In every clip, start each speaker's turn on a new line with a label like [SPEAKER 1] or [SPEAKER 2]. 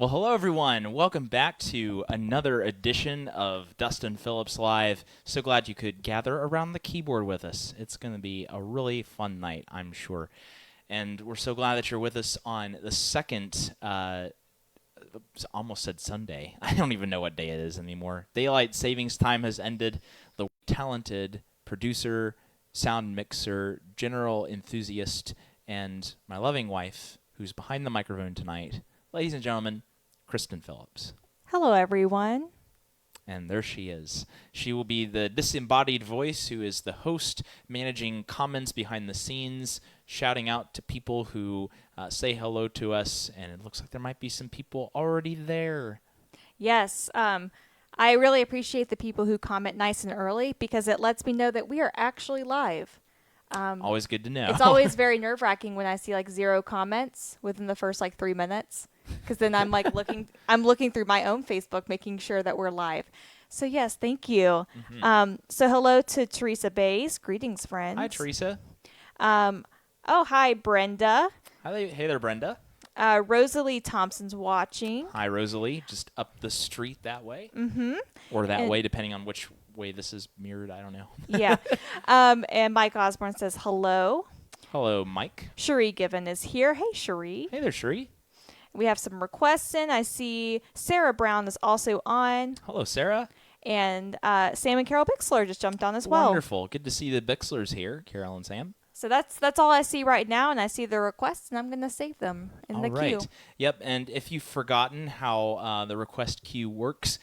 [SPEAKER 1] Well, hello everyone. Welcome back to another edition of Dustin Phillips Live. So glad you could gather around the keyboard with us. It's going to be a really fun night, I'm sure. And we're so glad that you're with us on the second, almost said Sunday. I don't even know what day it is anymore. Daylight savings time has ended. The talented producer, sound mixer, general enthusiast, and my loving wife, who's behind the microphone tonight, ladies and gentlemen, Kristen Phillips.
[SPEAKER 2] Hello, everyone.
[SPEAKER 1] And there she is. She will be the disembodied voice who is the host, managing comments behind the scenes, shouting out to people who say hello to us, and it looks like there might be some people already there.
[SPEAKER 2] Yes, I really appreciate the people who comment nice and early because it lets me know that we are actually live.
[SPEAKER 1] Always good to know.
[SPEAKER 2] It's always very nerve-wracking when I see like 0 comments within the first like 3 minutes, because then I'm like looking through my own Facebook, making sure that we're live. So yes, thank you.
[SPEAKER 1] Mm-hmm.
[SPEAKER 2] So hello to Teresa Bays. Greetings, friends.
[SPEAKER 1] Hi, Teresa.
[SPEAKER 2] Hi, Brenda.
[SPEAKER 1] Hey there, Brenda.
[SPEAKER 2] Rosalie Thompson's watching.
[SPEAKER 1] Hi, Rosalie. Just up the street that way.
[SPEAKER 2] Mm-hmm.
[SPEAKER 1] Or that way, depending on which way this is mirrored. I don't know.
[SPEAKER 2] Yeah. And Mike Osborne says hello.
[SPEAKER 1] Hello, Mike.
[SPEAKER 2] Cherie Given is here. Hey, Cherie.
[SPEAKER 1] Hey there, Cherie.
[SPEAKER 2] We have some requests in. I see Sarah Brown is also on.
[SPEAKER 1] Hello, Sarah.
[SPEAKER 2] And Sam and Carol Bixler just jumped on as well.
[SPEAKER 1] Wonderful. Good to see the Bixlers here, Carol and Sam.
[SPEAKER 2] So that's all I see right now, and I see the requests, and I'm going to save them in the queue.
[SPEAKER 1] Yep, and if you've forgotten how the request queue works,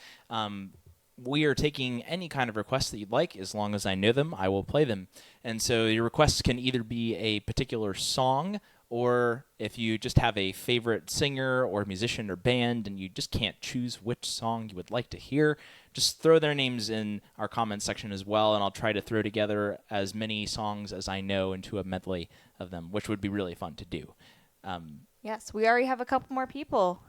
[SPEAKER 1] we are taking any kind of requests that you'd like. As long as I know them, I will play them. And so your requests can either be a particular song, or if you just have a favorite singer or musician or band and you just can't choose which song you would like to hear, just throw their names in our comment section as well, and I'll try to throw together as many songs as I know into a medley of them, which would be really fun to do.
[SPEAKER 2] Yes, we already have a couple more people.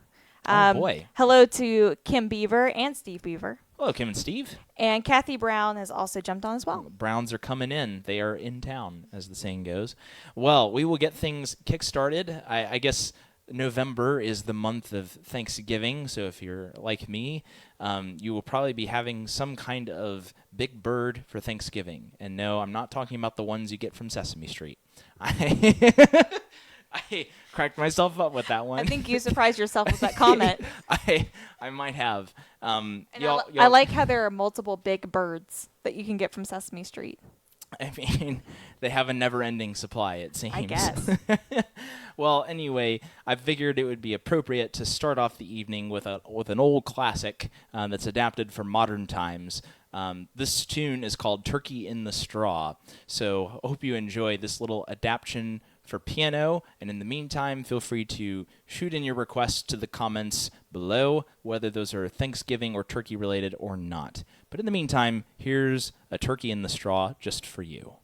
[SPEAKER 1] Oh, boy.
[SPEAKER 2] Hello to Kim Beaver and Steve Beaver.
[SPEAKER 1] Hello, Kim and Steve.
[SPEAKER 2] And Kathy Brown has also jumped on as well.
[SPEAKER 1] Browns are coming in. They are in town, as the saying goes. Well, we will get things kick-started. I guess November is the month of Thanksgiving, so if you're like me, you will probably be having some kind of big bird for Thanksgiving. And no, I'm not talking about the ones you get from Sesame Street. I cracked myself up with that one.
[SPEAKER 2] I think you surprised yourself with that comment.
[SPEAKER 1] I might have.
[SPEAKER 2] I like how there are multiple big birds that you can get from Sesame Street.
[SPEAKER 1] I mean, they have a never-ending supply, it seems.
[SPEAKER 2] I guess.
[SPEAKER 1] Well, anyway, I figured it would be appropriate to start off the evening with an old classic that's adapted for modern times. This tune is called Turkey in the Straw, so I hope you enjoy this little adaptation for piano, and in the meantime, feel free to shoot in your requests to the comments below, whether those are Thanksgiving or turkey related or not. But in the meantime, here's a Turkey in the Straw just for you.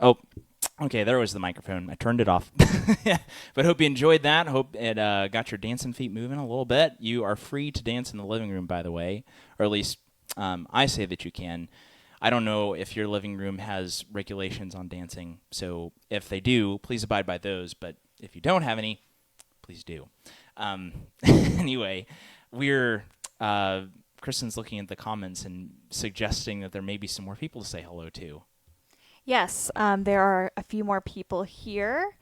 [SPEAKER 1] Well, okay, there was the microphone. I turned it off. But hope you enjoyed that. Hope it got your dancing feet moving a little bit. You are free to dance in the living room, by the way, or at least I say that you can. I don't know if your living room has regulations on dancing, so if they do, please abide by those. But if you don't have any, please do. Anyway, we're Kristen's looking at the comments and suggesting that there may be some more people to say hello to.
[SPEAKER 2] Yes, there are a few more people here.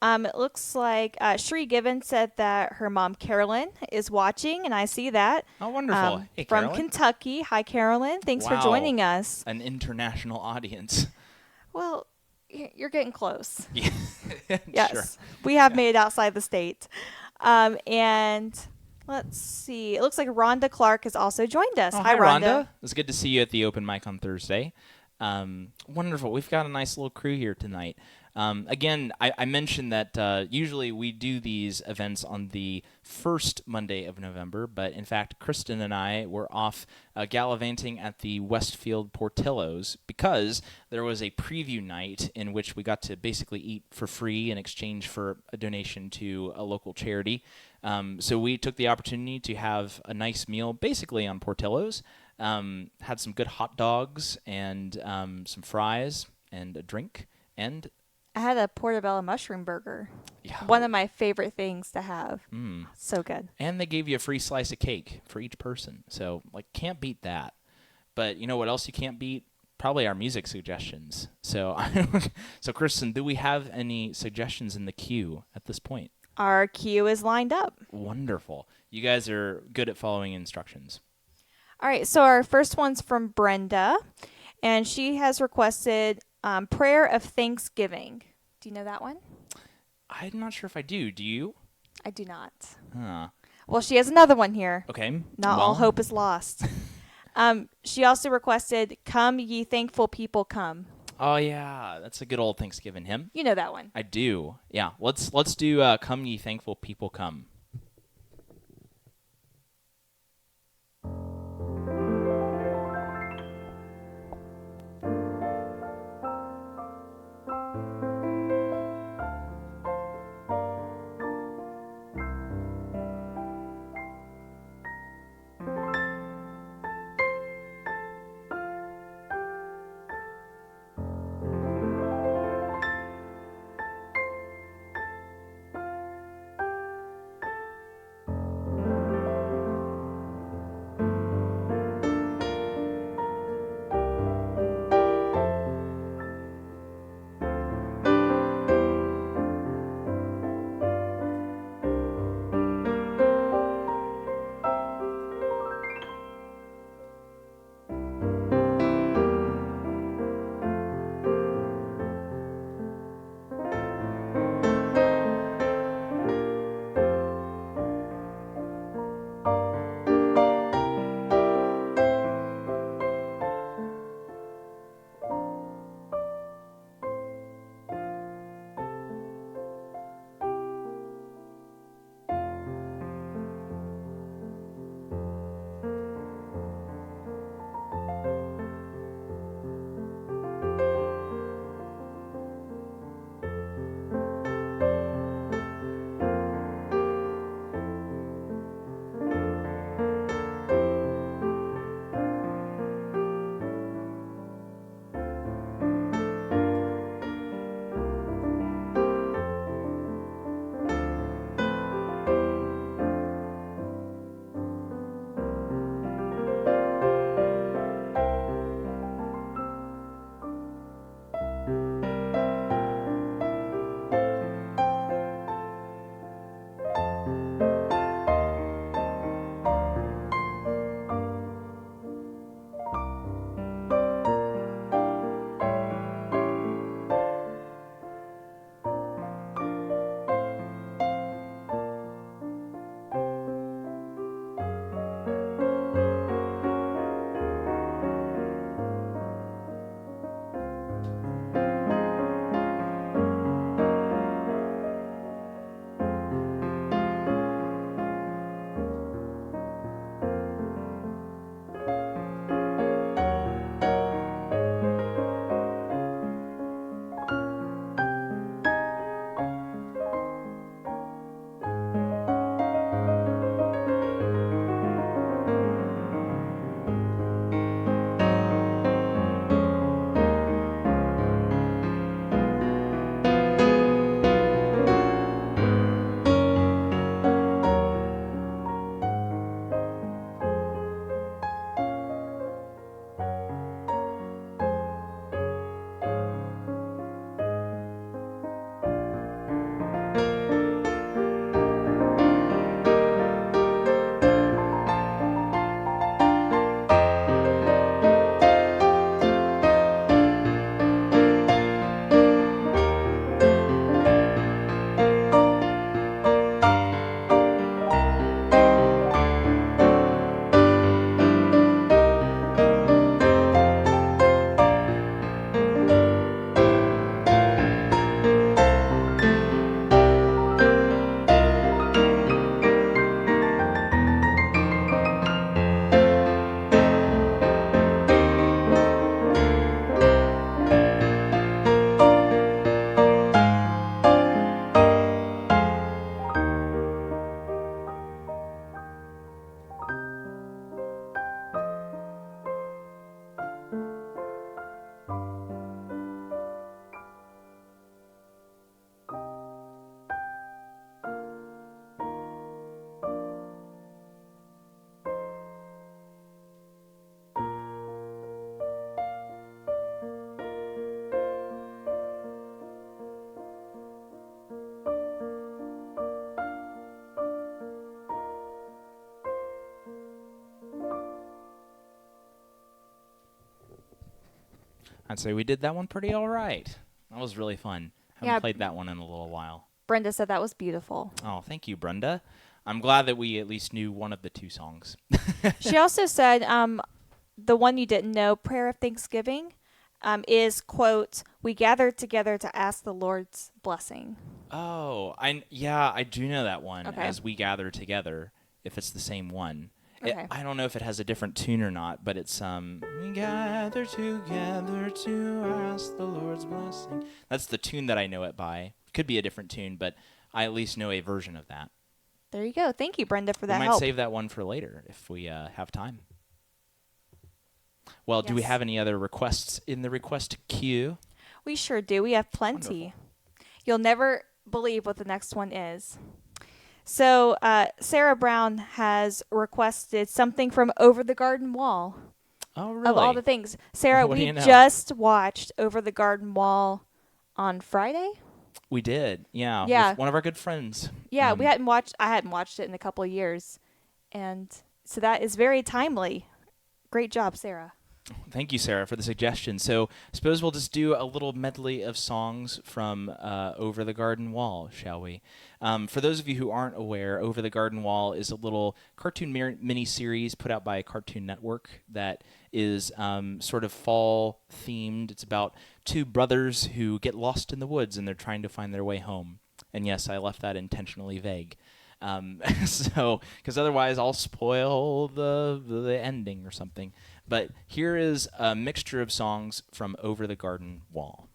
[SPEAKER 2] It looks like Sheree Given said that her mom, Carolyn, is watching, and I see that.
[SPEAKER 1] Oh, wonderful. Hey,
[SPEAKER 2] from
[SPEAKER 1] Carolyn.
[SPEAKER 2] Kentucky. Hi, Carolyn. Thanks for
[SPEAKER 1] Wow.
[SPEAKER 2] joining us.
[SPEAKER 1] An international audience.
[SPEAKER 2] Well, you're getting close.
[SPEAKER 1] Yeah.
[SPEAKER 2] Yes,
[SPEAKER 1] Sure.
[SPEAKER 2] we have made it outside the state. And let's see. It looks like Rhonda Clark has also joined us.
[SPEAKER 1] Oh,
[SPEAKER 2] hi, Rhonda.
[SPEAKER 1] It was good to see you at the open mic on Thursday. Wonderful. We've got a nice little crew here tonight. Again, I mentioned that usually we do these events on the first Monday of November, but in fact, Kristen and I were off gallivanting at the Westfield Portillo's because there was a preview night in which we got to basically eat for free in exchange for a donation to a local charity. So we took the opportunity to have a nice meal basically on Portillo's. Had some good hot dogs and some fries and a drink. And
[SPEAKER 2] I had a portobello mushroom burger.
[SPEAKER 1] yeah,
[SPEAKER 2] One of my favorite things to have. So good.
[SPEAKER 1] and they gave you a free slice of cake for each person. So, like, can't beat that. But you know what else you can't beat? Probably our music suggestions. So, so Kristen, do we have any suggestions in the queue at this point?
[SPEAKER 2] Our queue is lined up.
[SPEAKER 1] Wonderful. You guys are good at following instructions.
[SPEAKER 2] All right, so our first one's from Brenda, and she has requested Prayer of Thanksgiving. Do you know that one?
[SPEAKER 1] I'm not sure if I do. Do you?
[SPEAKER 2] I do not.
[SPEAKER 1] Huh.
[SPEAKER 2] Well, she has another one here.
[SPEAKER 1] Okay.
[SPEAKER 2] Not all hope is lost. She also requested Come Ye Thankful People Come.
[SPEAKER 1] Oh yeah, that's a good old Thanksgiving hymn.
[SPEAKER 2] You know that one.
[SPEAKER 1] I do. Yeah. Let's do Come Ye Thankful People Come. I'd say we did that one pretty all right. That was really fun. Haven't
[SPEAKER 2] Yeah.
[SPEAKER 1] played that one in a little while.
[SPEAKER 2] Brenda said that was beautiful.
[SPEAKER 1] Oh, thank you, Brenda. I'm glad that we at least knew one of the two songs.
[SPEAKER 2] She also said the one you didn't know, Prayer of Thanksgiving, is, quote, we gathered together to ask the Lord's blessing.
[SPEAKER 1] Oh, I do know that one.
[SPEAKER 2] Okay.
[SPEAKER 1] As we gather together, if it's the same one.
[SPEAKER 2] Okay.
[SPEAKER 1] I don't know if it has a different tune or not, but it's we gather together to ask the Lord's blessing. That's the tune that I know it by. Could be a different tune, but I at least know a version of that.
[SPEAKER 2] There you go. Thank you, Brenda, for
[SPEAKER 1] We
[SPEAKER 2] that
[SPEAKER 1] might
[SPEAKER 2] help.
[SPEAKER 1] save that one for later if we have time. Well, do we
[SPEAKER 2] Yes.
[SPEAKER 1] have any other requests in the request queue?
[SPEAKER 2] We sure do. We have plenty.
[SPEAKER 1] Wonderful.
[SPEAKER 2] You'll never believe what the next one is. So Sarah Brown has requested something from Over the Garden Wall.
[SPEAKER 1] Oh, really?
[SPEAKER 2] Of all the things. Sarah,
[SPEAKER 1] What do
[SPEAKER 2] we
[SPEAKER 1] you know?
[SPEAKER 2] just watched Over the Garden Wall on Friday.
[SPEAKER 1] We did, yeah.
[SPEAKER 2] Yeah.
[SPEAKER 1] With one of our good friends.
[SPEAKER 2] Yeah, I hadn't watched it in a couple of years. And so that is very timely. Great job, Sarah.
[SPEAKER 1] Thank you, Sarah, for the suggestion. So, suppose we'll just do a little medley of songs from Over the Garden Wall, shall we? For those of you who aren't aware, Over the Garden Wall is a little cartoon mini-series put out by Cartoon Network that is sort of fall-themed. It's about two brothers who get lost in the woods, and they're trying to find their way home. And yes, I left that intentionally vague. So, because otherwise I'll spoil the ending or something. But here is a mixture of songs from Over the Garden Wall.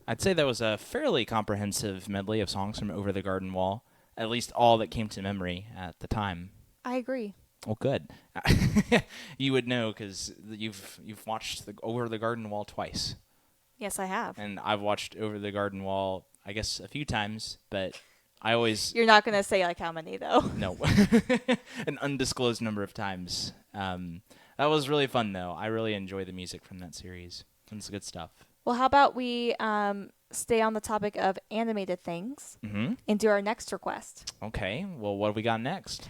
[SPEAKER 1] I'd say that was a fairly comprehensive medley of songs from Over the Garden Wall, at least all that came to memory at the time.
[SPEAKER 2] I agree.
[SPEAKER 1] Well, good. You would know because you've watched Over the Garden Wall twice,
[SPEAKER 2] Yes, I have.
[SPEAKER 1] and I've watched Over the Garden Wall, I guess, a few times, but I always
[SPEAKER 2] You're not gonna say like how many though.
[SPEAKER 1] no, an undisclosed number of times. That was really fun, though. I really enjoy the music from that series. It's good stuff.
[SPEAKER 2] Well, how about we stay on the topic of animated things
[SPEAKER 1] Mm-hmm.
[SPEAKER 2] and do our next request?
[SPEAKER 1] Okay. Well, what do we got next?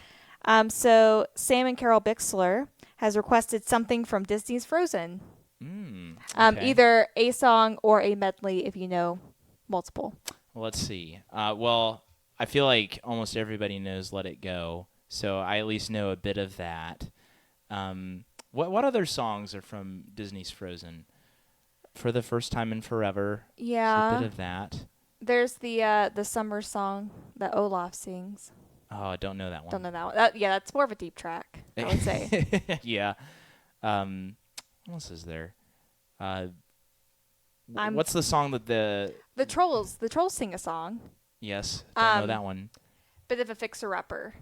[SPEAKER 2] So Sam and Carol Bixler has requested something from Disney's Frozen.
[SPEAKER 1] Okay.
[SPEAKER 2] Either a song or a medley if you know multiple.
[SPEAKER 1] Well, let's see. Well, I feel like almost everybody knows "Let It Go," so I at least know a bit of that. What other songs are from Disney's Frozen? For the First Time in Forever.
[SPEAKER 2] Yeah.
[SPEAKER 1] So a bit of that.
[SPEAKER 2] There's the summer song that Olaf sings.
[SPEAKER 1] Oh, I don't know that one.
[SPEAKER 2] Don't know that one. That's more of a deep track, I would say.
[SPEAKER 1] Yeah. What else is there?
[SPEAKER 2] I'm-
[SPEAKER 1] What's the song that
[SPEAKER 2] The Trolls sing a song.
[SPEAKER 1] Yes, don't know that one.
[SPEAKER 2] Bit of a fixer-upper.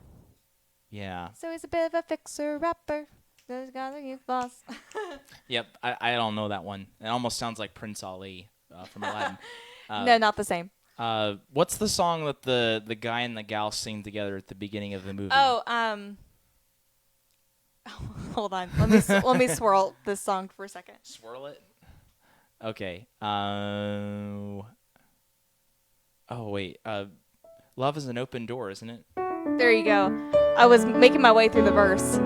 [SPEAKER 1] Yeah.
[SPEAKER 2] So he's a bit of a fixer-upper. There's gotta get boss.
[SPEAKER 1] Yep, I don't know that one. It almost sounds like Prince Ali from Aladdin.
[SPEAKER 2] No, not the same.
[SPEAKER 1] What's the song that the guy and the gal sing together at the beginning of the movie?
[SPEAKER 2] Oh, hold on. Let me swirl this song for a second.
[SPEAKER 1] Swirl it. Okay. Oh wait. Love is an open door, isn't it?
[SPEAKER 2] There you go. I was making my way through the verse.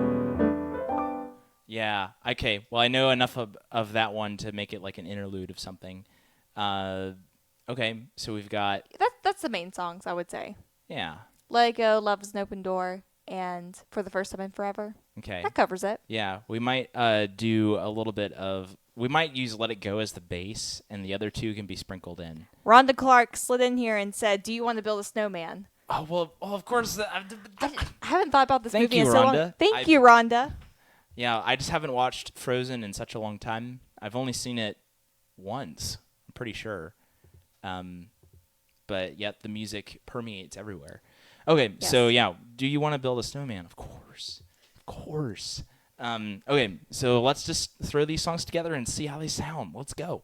[SPEAKER 1] Yeah. Okay. Well, I know enough of that one to make it like an interlude of something. Okay. So we've got
[SPEAKER 2] That's the main songs, I would say.
[SPEAKER 1] yeah.
[SPEAKER 2] Let It Go, Love is an Open Door, and For the First Time in Forever.
[SPEAKER 1] Okay.
[SPEAKER 2] That covers it.
[SPEAKER 1] Yeah. We might do a little bit of. We might use "Let It Go" as the base, and the other two can be sprinkled in.
[SPEAKER 2] Rhonda Clark slid in here and said, "Do you want to build a snowman?"
[SPEAKER 1] Oh well. Of course.
[SPEAKER 2] I haven't thought about this
[SPEAKER 1] Thank
[SPEAKER 2] movie
[SPEAKER 1] you,
[SPEAKER 2] in so long.
[SPEAKER 1] Rhonda.
[SPEAKER 2] Thank you, Rhonda.
[SPEAKER 1] Yeah, I just haven't watched Frozen in such a long time. I've only seen it once, I'm pretty sure. But yet the music permeates everywhere. Okay,
[SPEAKER 2] Yes.
[SPEAKER 1] so yeah, do you want to build a snowman? Of course. Of course. Okay, so let's just throw these songs together and see how they sound. Let's go.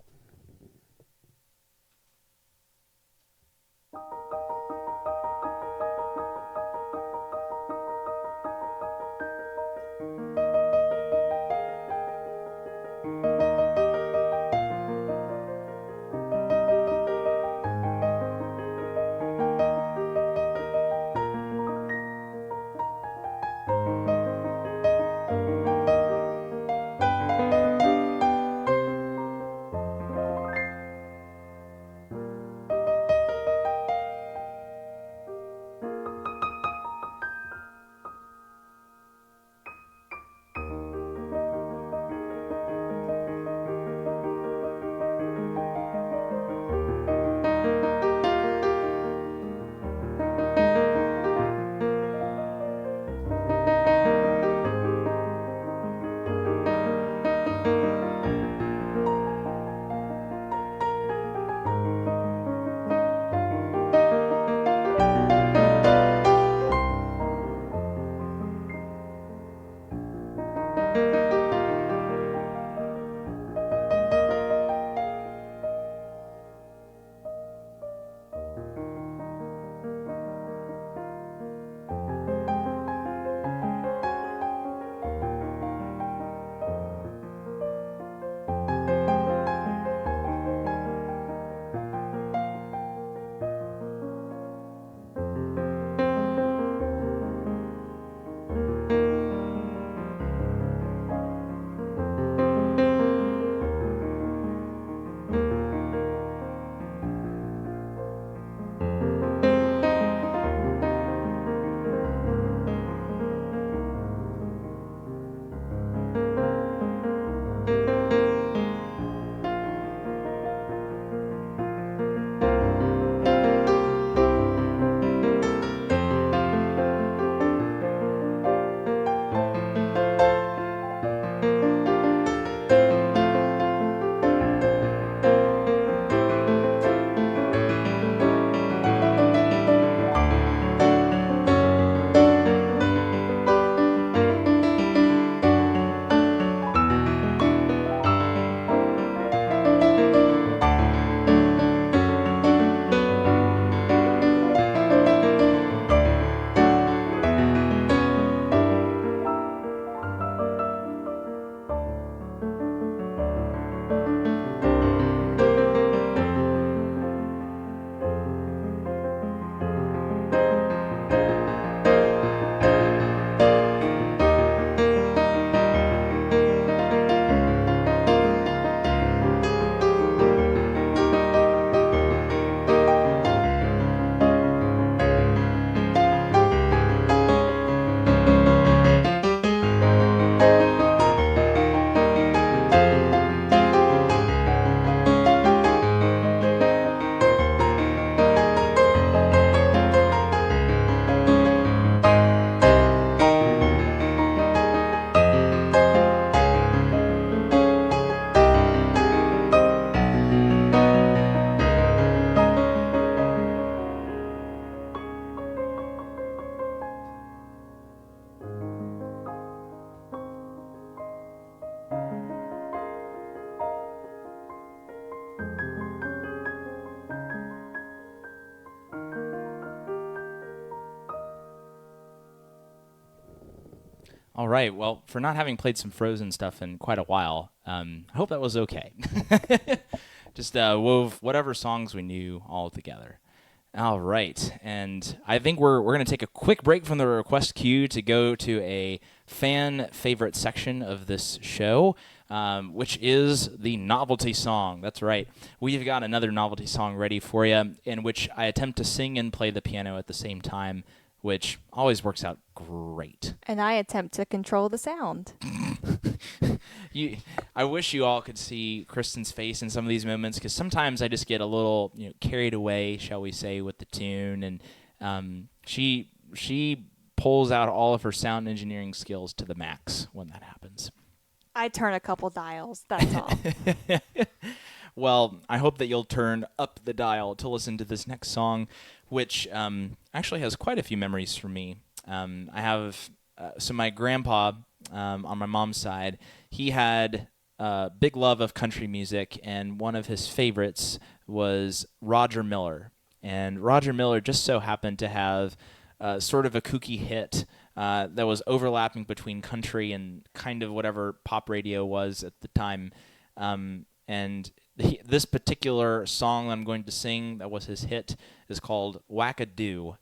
[SPEAKER 1] All right. Well, for not having played some Frozen stuff in quite a while, I hope that was okay. Just wove whatever songs we knew all together. All right, and I think we're going to take a quick break from the request queue to go to a fan favorite section of this show, which is the novelty song. That's right. We've got another novelty song ready for you, in which I attempt to sing and play the piano at the same time, which always works out great.
[SPEAKER 2] And I attempt to control the sound.
[SPEAKER 1] I wish you all could see Kristen's face in some of these moments, because sometimes I just get a little carried away, shall we say, with the tune, and she pulls out all of her sound engineering skills to the max when that happens.
[SPEAKER 2] I turn a couple dials, that's all.
[SPEAKER 1] Well, I hope that you'll turn up the dial to listen to this next song, which actually has quite a few memories for me. I have so my grandpa on my mom's side, he had a big love of country music, and one of his favorites was Roger Miller. And Roger Miller just so happened to have sort of a kooky hit that was overlapping between country and kind of whatever pop radio was at the time. And this particular song I'm going to sing that was his hit is called Wackadoo.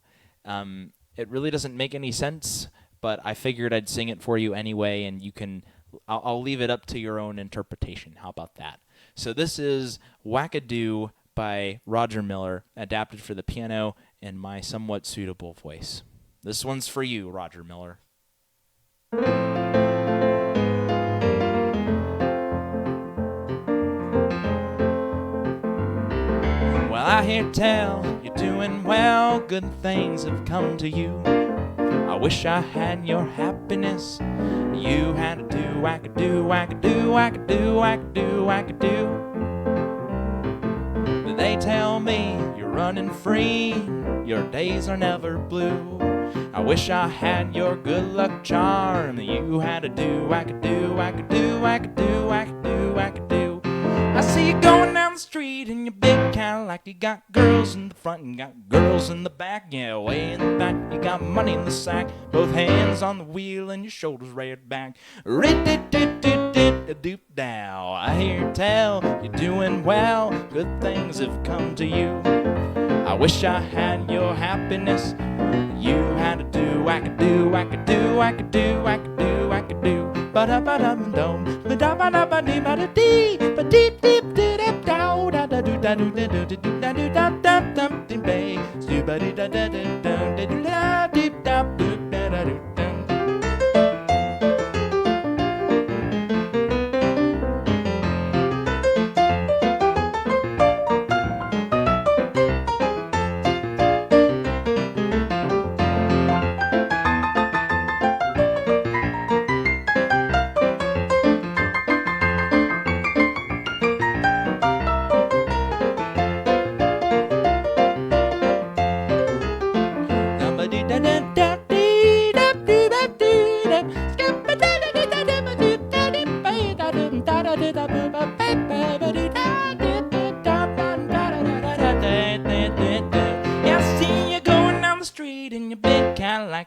[SPEAKER 1] It really doesn't make any sense, but I figured I'd sing it for you anyway, and I'll leave it up to your own interpretation. How about that? So this is Wackadoo by Roger Miller, adapted for the piano in my somewhat suitable voice. This one's for you, Roger Miller. Well, I hear tell you're doing well, good things have come to you. I wish I had your happiness. You had to do wackadoo, wackadoo, wackadoo, wackadoo, wackadoo. But they tell me you're running free, your days are never blue. I wish I had your good luck charm. You had to do wackadoo, wackadoo, wackadoo, wackadoo, wackadoo. I see you going down the street in your big Cadillac. You got girls in the front and got girls in the back. Yeah, way in the back you got money in the sack. Both hands on the wheel and your shoulders reared back. Doop-dow. I hear tell you're doing well, good things have come to you. I wish I had your happiness. You had to do wackadoo, wackadoo, wackadoo, wackadoo, wackadoo. Ba-da-ba-dum-dum, ba-da-ba-da-ba-dee-ba-da-dee, ba-dee-dee-dee-dee-dow, da-da-doo-da-doo-da-doo-da-doo-da-dum-dum-dee-bay, do-ba-dee-da-da-da-dum-dee-doo-da-doo-da-doo-da-doo.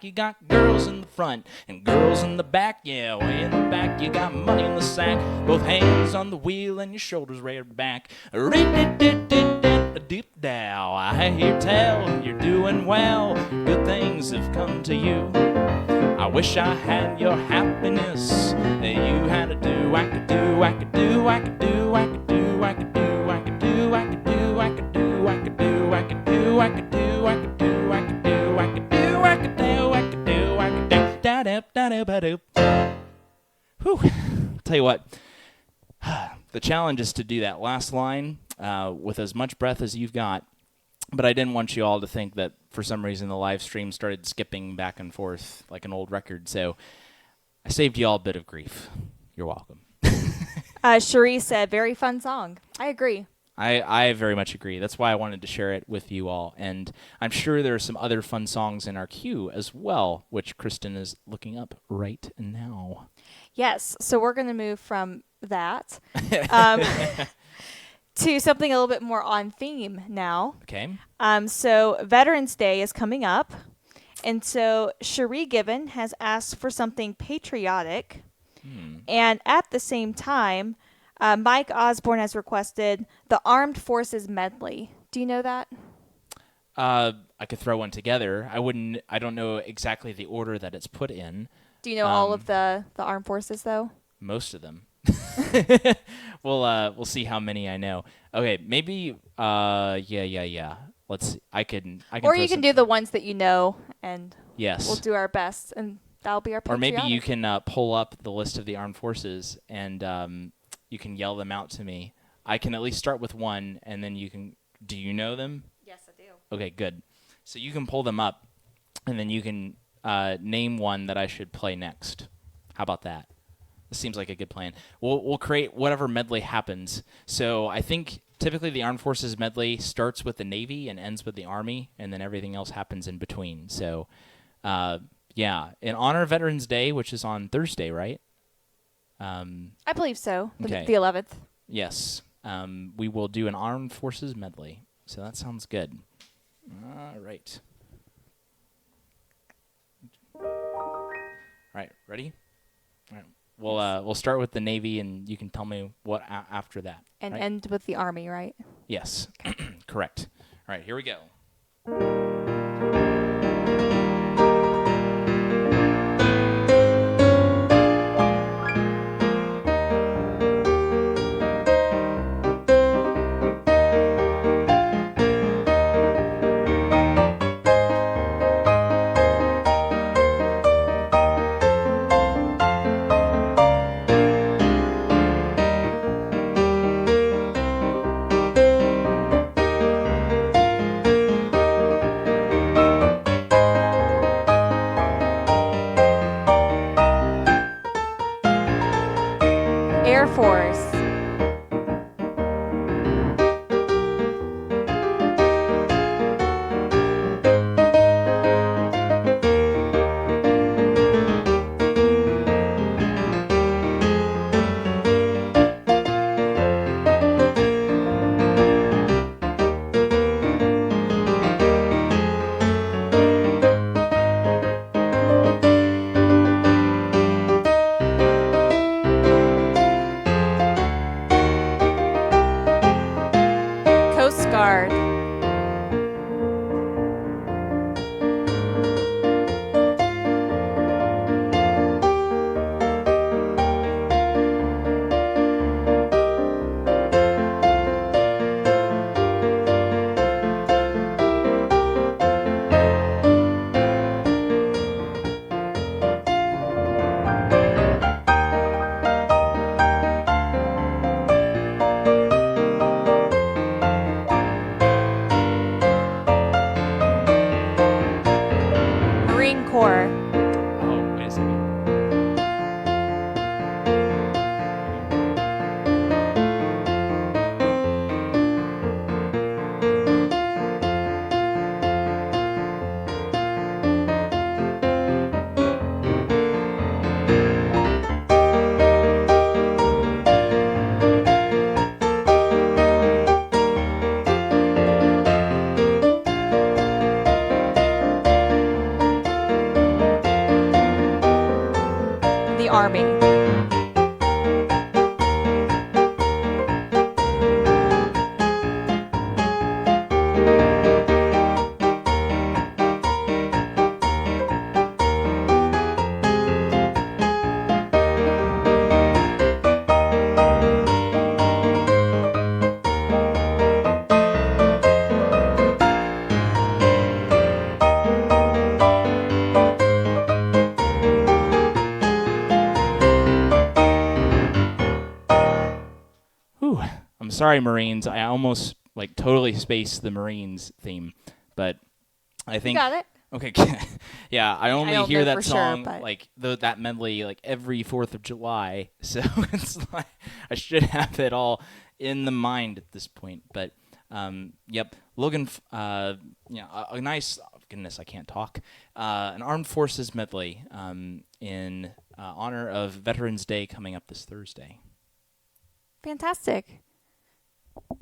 [SPEAKER 1] You got girls in the front and girls in the back. Yeah, way in the back you got money in the sack. Both hands on the wheel and your shoulders reared back. Doop-dow. I hear tell you're doing well, good things have come to you. I wish I had your happiness. You had to do wackadoo, wackadoo, wackadoo, wackadoo, wackadoo, wackadoo, wackadoo, wackadoo, wackadoo, wackadoo, wackadoo, wackadoo, wackadoo, wackadoo, wackadoo, wackadoo, wackadoo, da-da-da-da-ba-doo. Whew. Tell you what, the challenge is to do that last line with as much breath as you've got. But I didn't want you all to think that for some reason the live stream started skipping back and forth like an old record. So I saved you all a bit of grief. You're welcome.
[SPEAKER 2] Cherie said, very fun song. I agree.
[SPEAKER 1] I very much agree. That's why I wanted to share it with you all. And I'm sure there are some other fun songs in our queue as well, which Kristen is looking up right now.
[SPEAKER 2] Yes. So we're going to move from that to something a little bit more on theme now.
[SPEAKER 1] Okay.
[SPEAKER 2] So Veterans Day is coming up. And so Cherie Gibbon has asked for something patriotic.
[SPEAKER 1] Hmm.
[SPEAKER 2] And at the same time, Mike Osborne has requested the Armed Forces medley. Do you know that?
[SPEAKER 1] I could throw one together. I wouldn't. I don't know exactly the order that it's put in.
[SPEAKER 2] Do you know all of the armed forces, though?
[SPEAKER 1] Most of them. We'll see how many I know. Okay, maybe yeah. Let's see. I can
[SPEAKER 2] Or
[SPEAKER 1] throw
[SPEAKER 2] you can
[SPEAKER 1] some,
[SPEAKER 2] do the ones that you know, and
[SPEAKER 1] yes.
[SPEAKER 2] we'll do our best, and that'll be our
[SPEAKER 1] Or
[SPEAKER 2] patriotic.
[SPEAKER 1] maybe you can pull up the list of the armed forces and you can yell them out to me. I can at least start with one, and then you can. Do you know them?
[SPEAKER 2] Yes, I do.
[SPEAKER 1] Okay, good. So you can pull them up, and then you can name one that I should play next. How about that? This seems like a good plan. We'll create whatever medley happens. So I think typically the Armed Forces medley starts with the Navy and ends with the Army, and then everything else happens in between. So, yeah, in honor of Veterans Day, which is on Thursday, right?
[SPEAKER 2] I believe so.
[SPEAKER 1] Okay.
[SPEAKER 2] The 11th.
[SPEAKER 1] Yes. We will do an Armed Forces medley. So that sounds good. All right. All right, ready? All right. We'll start with the Navy, and you can tell me what after that.
[SPEAKER 2] And
[SPEAKER 1] right?
[SPEAKER 2] end with the Army, right?
[SPEAKER 1] Yes, correct. All right, here we go.
[SPEAKER 2] Air Force. Coast Guard. Marine Corps.
[SPEAKER 1] Oh, wait a second.
[SPEAKER 2] The Army.
[SPEAKER 1] Whew. I'm sorry, Marines. I almost totally spaced the Marines theme, but I
[SPEAKER 2] You
[SPEAKER 1] think
[SPEAKER 2] got it.
[SPEAKER 1] okay. Yeah, I only
[SPEAKER 2] don't
[SPEAKER 1] hear
[SPEAKER 2] know
[SPEAKER 1] that
[SPEAKER 2] for sure,
[SPEAKER 1] song
[SPEAKER 2] but-
[SPEAKER 1] that medley every 4th of July. So it's like I should have it all in the mind at this point. But yep, Logan. A nice. Goodness, I can't talk. An Armed Forces medley in honor of Veterans Day coming up this Thursday.
[SPEAKER 2] Fantastic.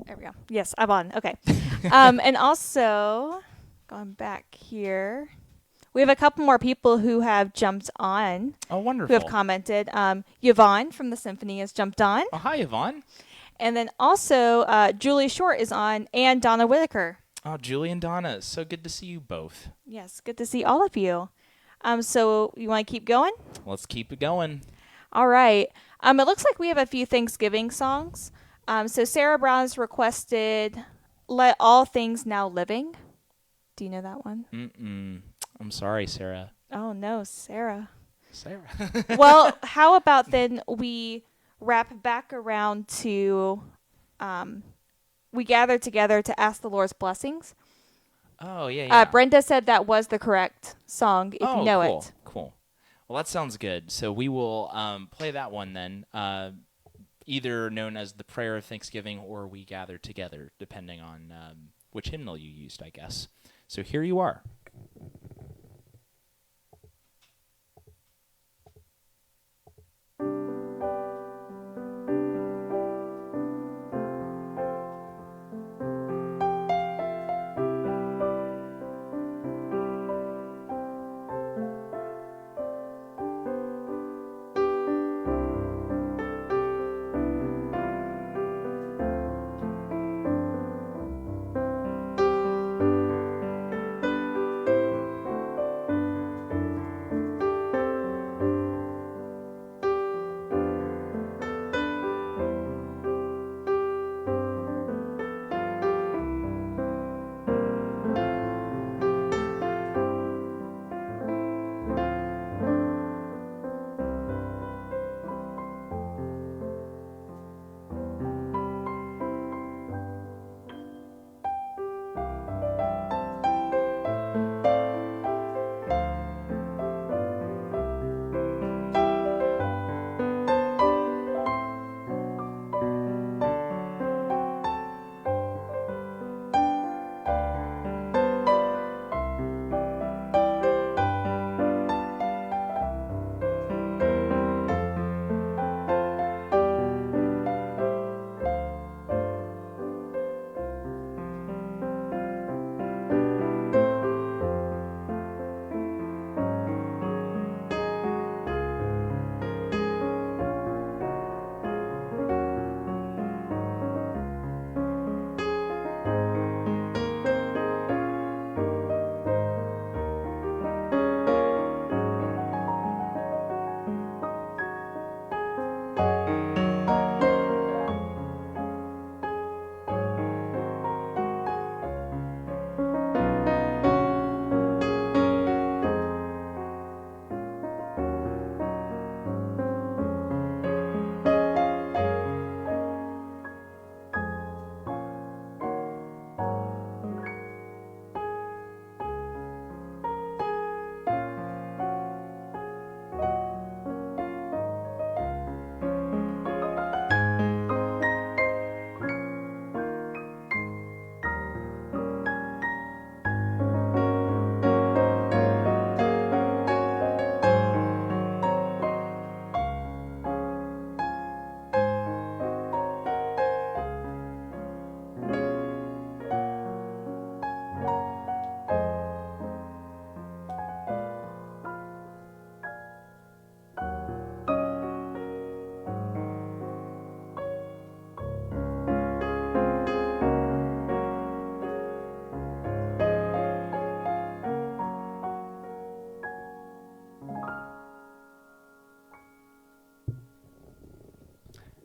[SPEAKER 2] There we go. Yes, I'm on. Okay. And also, going back here, We have a couple more people who have jumped on,
[SPEAKER 1] Oh,
[SPEAKER 2] who
[SPEAKER 1] wonderful.
[SPEAKER 2] have commented. Yvonne from the Symphony has jumped on.
[SPEAKER 1] Oh, hi, Yvonne.
[SPEAKER 2] And then also Julie Short is on, and Donna Whitaker.
[SPEAKER 1] Oh, Julie and Donna. So good to see you both.
[SPEAKER 2] Yes, good to see all of you. So you want to keep going?
[SPEAKER 1] Let's keep it going.
[SPEAKER 2] All right. It looks like we have a few Thanksgiving songs. So Sarah Brown has requested "Let All Things Now Living." Do you know that one?
[SPEAKER 1] I'm sorry, Sarah.
[SPEAKER 2] Oh no, Sarah.
[SPEAKER 1] Sarah.
[SPEAKER 2] Well, how about then we wrap back around to we gather together to ask the Lord's blessings.
[SPEAKER 1] Oh, yeah.
[SPEAKER 2] Brenda said that was the correct song, if you know
[SPEAKER 1] cool.
[SPEAKER 2] it.
[SPEAKER 1] Cool. Well, that sounds good. So we will play that one then, either known as the Prayer of Thanksgiving or We Gather Together, depending on which hymnal you used, I guess. So here you are.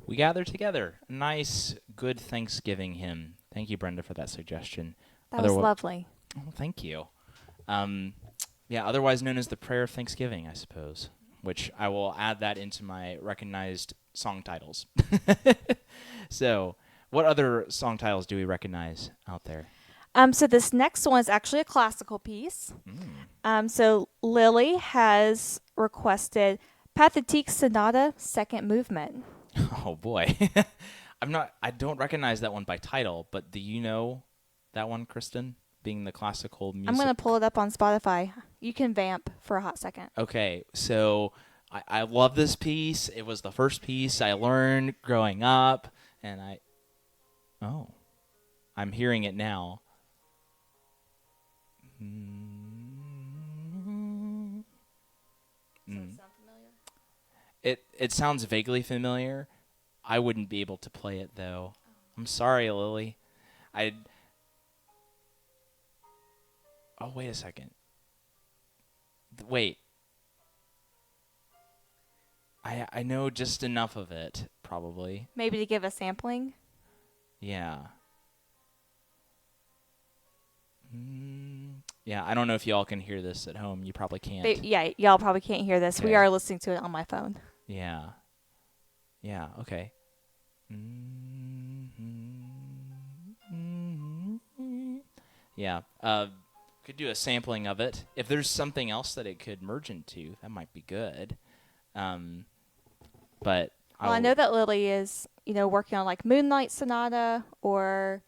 [SPEAKER 1] We Gather Together. A nice, good Thanksgiving hymn. Thank you, Brenda, for that suggestion.
[SPEAKER 2] That was lovely.
[SPEAKER 1] Oh, thank you. Otherwise known as the Prayer of Thanksgiving, I suppose, which I will add that into my recognized song titles. So, what other song titles do we recognize out there?
[SPEAKER 2] So this next one is actually a classical piece. So Lily has requested Pathétique Sonata, second movement.
[SPEAKER 1] Oh boy. I don't recognize that one by title, but do you know that one, Kristen? Being the classical music.
[SPEAKER 2] I'm going to pull it up on Spotify. You can vamp for a hot second.
[SPEAKER 1] Okay, so I love this piece. It was the first piece I learned growing up, and I'm hearing it now. It sounds vaguely familiar. I wouldn't be able to play it though. I'm sorry, Lily. I Oh, wait a second. Wait. I know just enough of it, probably.
[SPEAKER 2] Maybe to give a sampling.
[SPEAKER 1] Yeah. Yeah, I don't know if y'all can hear this at home. You probably can't.
[SPEAKER 2] Yeah, y'all probably can't hear this. We
[SPEAKER 1] Okay.
[SPEAKER 2] are listening to it on my phone.
[SPEAKER 1] Yeah. Yeah, okay. Yeah. Could do a sampling of it. If there's something else that it could merge into, that might be good. But
[SPEAKER 2] Well, I know that Lily is, working on like Moonlight Sonata or,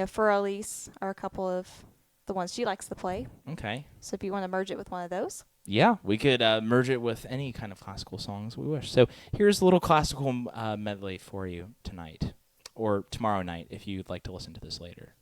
[SPEAKER 2] For Elise are a couple of the ones she likes to play.
[SPEAKER 1] Okay.
[SPEAKER 2] So if you want to merge it with one of those.
[SPEAKER 1] Yeah, we could merge it with any kind of classical songs we wish. So here's a little classical medley for you tonight, or tomorrow night if you'd like to listen to this later.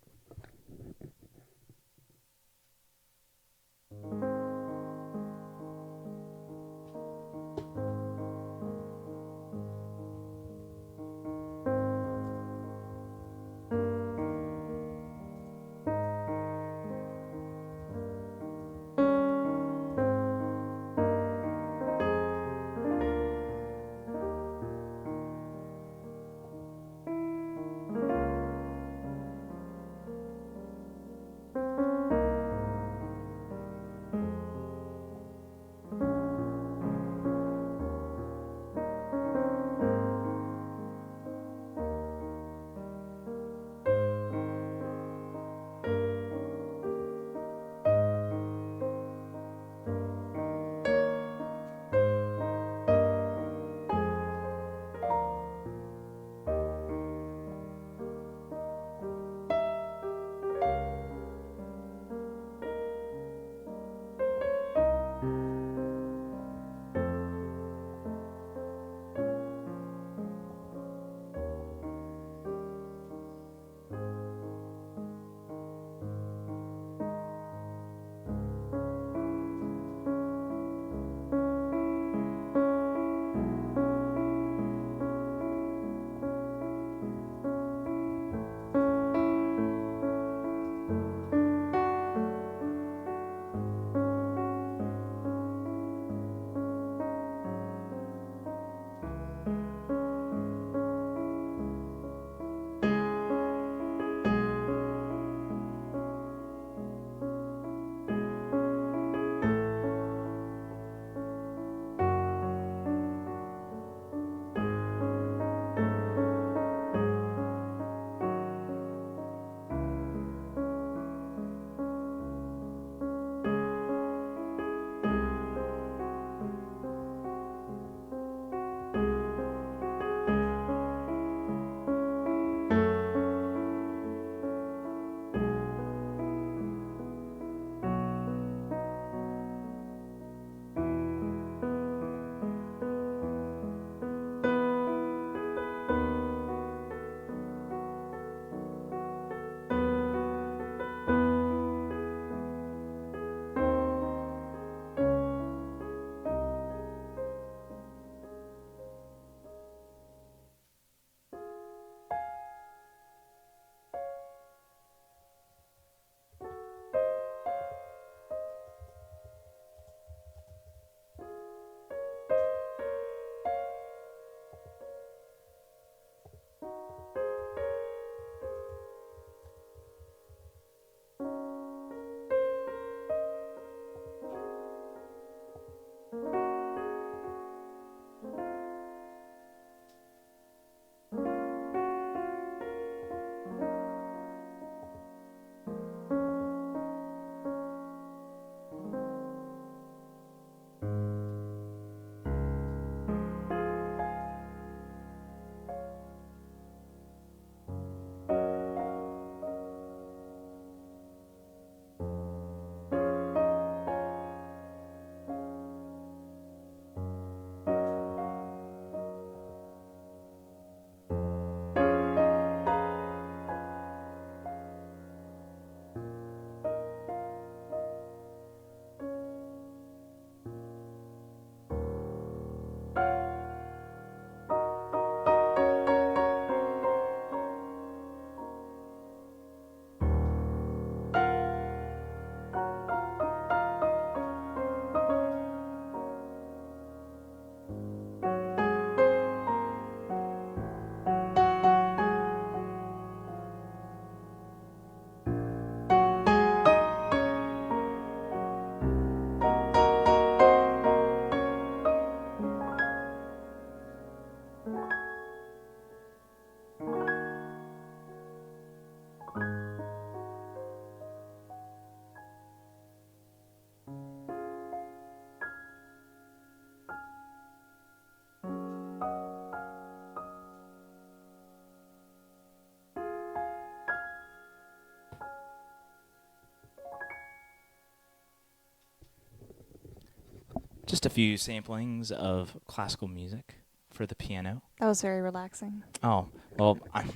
[SPEAKER 1] Just a few samplings of classical music for the piano.
[SPEAKER 2] That was very relaxing.
[SPEAKER 1] Oh, well, I'm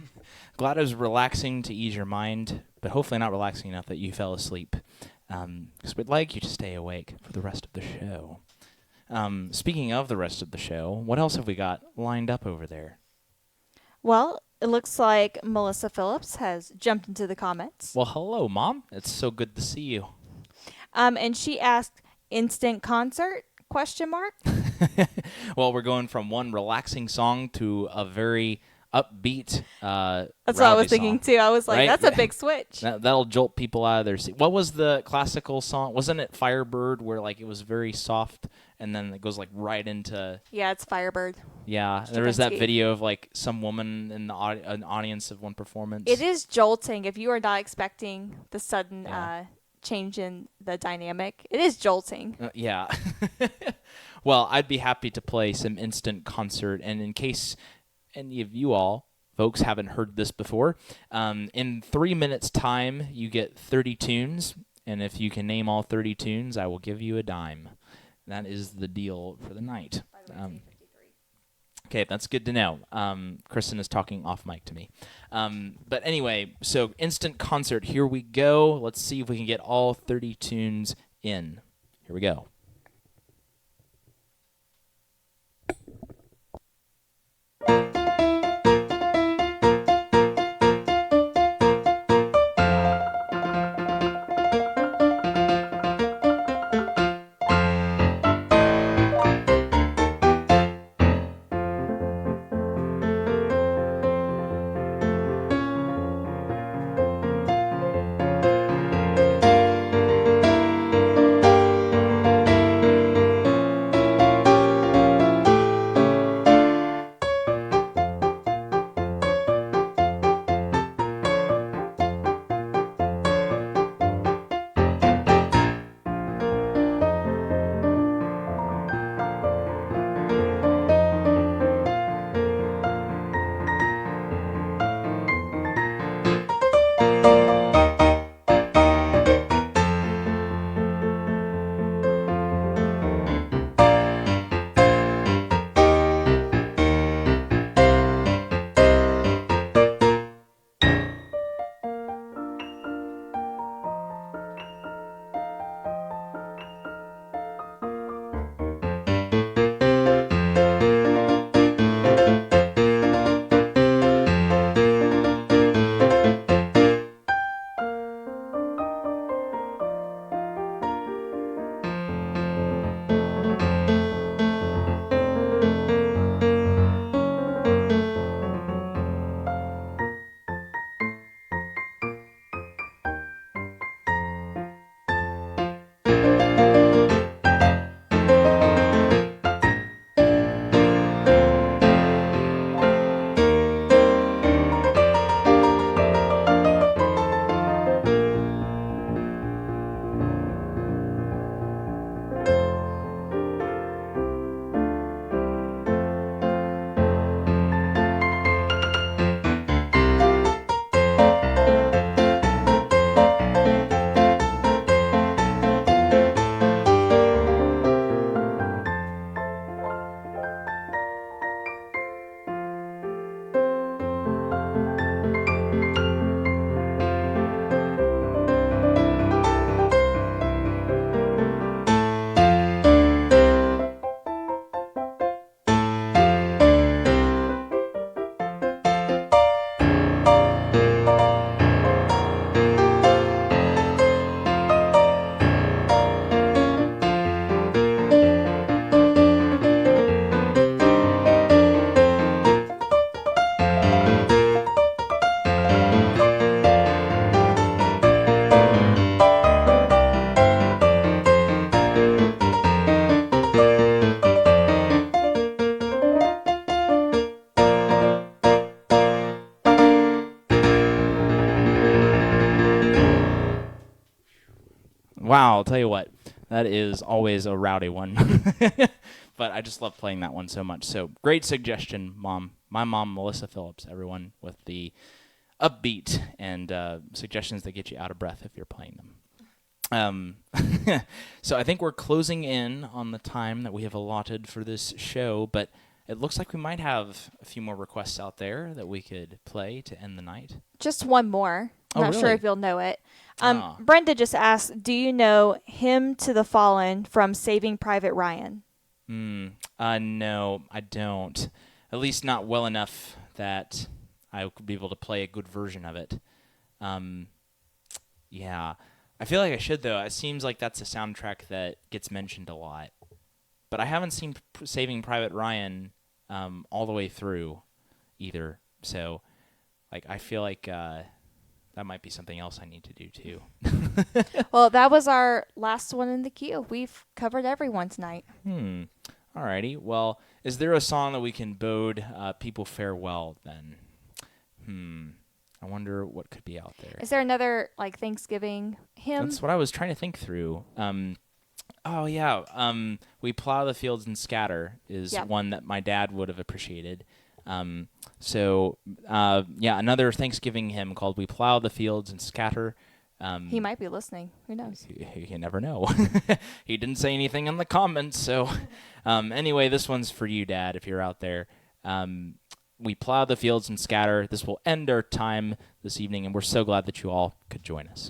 [SPEAKER 1] glad it was relaxing to ease your mind, but hopefully not relaxing enough that you fell asleep. Because we'd like you to stay awake for the rest of the show. Speaking of the rest of the show, what else have we got lined up over there?
[SPEAKER 2] Well, it looks like Melissa Phillips has jumped into the comments.
[SPEAKER 1] Well, hello, Mom. It's so good to see you.
[SPEAKER 2] And she asked, instant concert? Question mark.
[SPEAKER 1] Well, we're going from one relaxing song to a very upbeat,
[SPEAKER 2] That's what I was thinking too. I was like,
[SPEAKER 1] right?
[SPEAKER 2] that's a big switch.
[SPEAKER 1] That'll jolt people out of their seat. What was the classical song? Wasn't it Firebird, where like it was very soft and then it goes like right into?
[SPEAKER 2] Yeah, it's Firebird.
[SPEAKER 1] Yeah, there was that
[SPEAKER 2] Stravinsky.
[SPEAKER 1] video of like some woman in the an audience of one performance.
[SPEAKER 2] It is jolting if you are not expecting the sudden
[SPEAKER 1] Yeah.
[SPEAKER 2] change in the dynamic. It is jolting.
[SPEAKER 1] Yeah. Well, I'd be happy to play some instant concert, and in case any of you all folks haven't heard this before, in 3 minutes time you get 30 tunes, and if you can name all 30 tunes, I will give you a dime. That is the deal for the night. Okay, that's good to know. Kristen is talking off mic to me. But anyway, so instant concert, here we go. Let's see if we can get all 30 tunes in. Here we go. Wow, I'll tell you what, that is always a rowdy one. But I just love playing that one so much. So great suggestion, Mom. My mom, Melissa Phillips, everyone, with the upbeat and suggestions that get you out of breath if you're playing them. Um, so I think we're closing in on the time that we have allotted for this show, but it looks like we might have a few more requests out there that we could play to end the night.
[SPEAKER 2] Just one more. I'm
[SPEAKER 1] Oh,
[SPEAKER 2] not sure
[SPEAKER 1] really?
[SPEAKER 2] if you'll know it.
[SPEAKER 1] Ah.
[SPEAKER 2] Brenda just asked, do you know Hymn to the Fallen from Saving Private Ryan?
[SPEAKER 1] No, I don't. At least not well enough that I could be able to play a good version of it. Yeah. I feel like I should, though. It seems like that's a soundtrack that gets mentioned a lot. But I haven't seen Saving Private Ryan all the way through either. So, like, I feel like that might be something else I need to do, too.
[SPEAKER 2] Well, that was our last one in the queue. We've covered everyone tonight.
[SPEAKER 1] Alrighty. Well, is there a song that we can bode people farewell, then? I wonder what could be out there.
[SPEAKER 2] Is there another like Thanksgiving hymn?
[SPEAKER 1] That's what I was trying to think through. Oh, yeah. We Plow the Fields and Scatter is one that my dad would have appreciated. So, another Thanksgiving hymn called We Plow the Fields and Scatter.
[SPEAKER 2] He might be listening. Who knows?
[SPEAKER 1] You never know. He didn't say anything in the comments. So, anyway, this one's for you, Dad, if you're out there. We Plow the Fields and Scatter. This will end our time this evening, and we're so glad that you all could join us.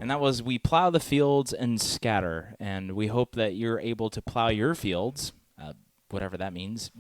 [SPEAKER 1] And that was We Plow the Fields and Scatter. And we hope that you're able to plow your fields, whatever that means,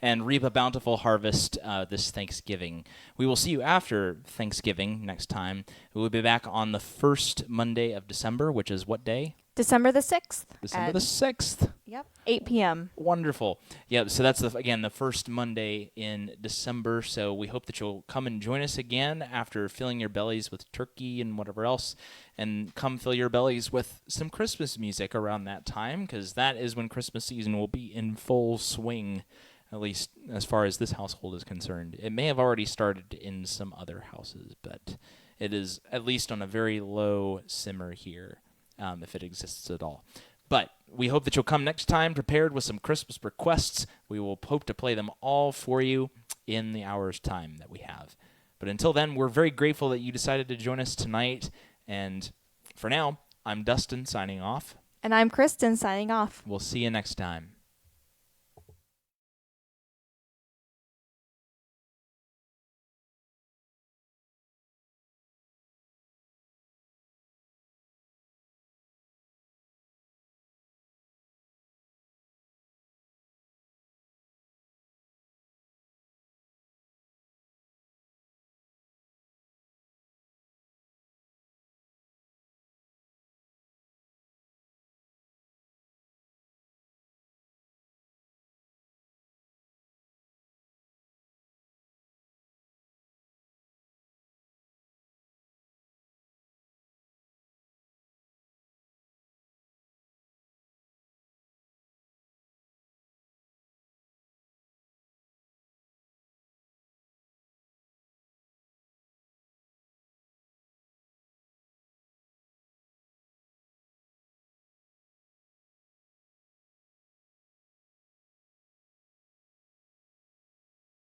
[SPEAKER 1] and reap a bountiful harvest this Thanksgiving. We will see you after Thanksgiving next time. We will be back on the first Monday of December, which is what day?
[SPEAKER 2] December the 6th.
[SPEAKER 1] December the 6th.
[SPEAKER 2] Yep. 8 p.m.
[SPEAKER 1] Wonderful. Yeah, so that's, again, the first Monday in December, so we hope that you'll come and join us again after filling your bellies with turkey and whatever else, and come fill your bellies with some Christmas music around that time, because that is when Christmas season will be in full swing, at least as far as this household is concerned. It may have already started in some other houses, but it is at least on a very low simmer here, if it exists at all. But we hope that you'll come next time prepared with some Christmas requests. We will hope to play them all for you in the hour's time that we have. But until then, we're very grateful that you decided to join us tonight. And for now, I'm Dustin signing off.
[SPEAKER 2] And I'm Kristen signing off.
[SPEAKER 1] We'll see you next time.